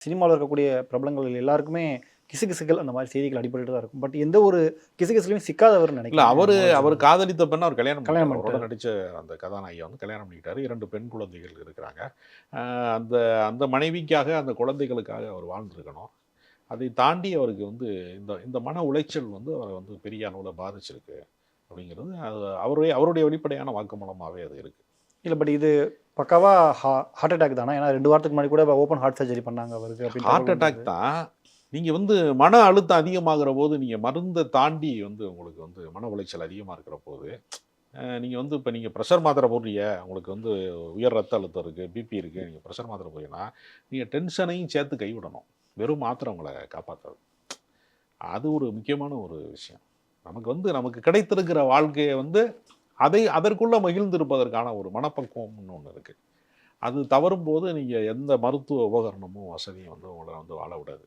சினிமாவில் இருக்கக்கூடிய பிரபலங்கள் எல்லாருக்குமே கிசுகிசுகள் அந்த மாதிரி செய்திகள் அடிபட்டு தான் இருக்கும். பட் எந்த ஒரு கிசுகிசுலையும் சிக்காதவர்னு இல்ல நினைக்கிறேன். அவர் காதலித்த பெண்ண அவர் கல்யாணம் கல்யாணம் பண்ணிட்டாரு. அவரோட பண்ணிட்டாரு. நடிச்ச அந்த கதாநாயகிய வந்து கல்யாணம் பண்ணிக்கிட்டாரு. 2 பெண் குழந்தைகள் இருக்கிறாங்க. அந்த அந்த மனைவிக்காக, அந்த குழந்தைகளுக்காக அவர் வாழ்ந்திருக்கணும். அதை தாண்டி அவருக்கு வந்து இந்த இந்த மன உளைச்சல் வந்து அவரை வந்து பெரிய அளவுல பாதிச்சிருக்கு அப்படிங்கிறது அது அவருடைய வெளிப்படையான வாக்குமூலமாவே அது இருக்கு. இல்லை பட் இது பக்காவா ஹார்ட் அட்டாக் தானே? ஏன்னா 2 வாரத்துக்கு முன்னாடி கூட ஓப்பன் ஹார்ட் சர்ஜரி பண்ணாங்க அவருக்கு அப்படின்னு ஹார்ட் தகவல் அட்டாக் வந்தது. தான். நீங்க வந்து மன அழுத்தம் அதிகமாகிற போது, நீங்க மருந்த தாண்டி வந்து உங்களுக்கு வந்து மன உளைச்சல் அதிகமா இருக்கிற போது, நீங்க வந்து இப்ப நீங்க பிரஷர் மாத்திரை போடுறீங்க, உங்களுக்கு வந்து உயர் ரத்த அழுத்தம் இருக்கு, பிபி இருக்கு, நீங்க பிரஷர் மாத்திரை போடுறீங்கன்னா, நீங்க டென்ஷனையும் சேர்த்து கைவிடணும். வெறும் மாத்திரை உங்கள காப்பாத்தாது. அது ஒரு முக்கியமான ஒரு விஷயம். நமக்கு கிடைத்திருக்கிற வாழ்க்கைய வந்து அதற்குள்ள மகிழ்ந்திருப்பதற்கான ஒரு மனப்பக்குவம்னு ஒண்ணு இருக்கு. அது தவறும்போது நீங்க எந்த மருத்துவ உபகரணமும், வசதியும் வந்து உங்கள வந்து வாழ விடாது.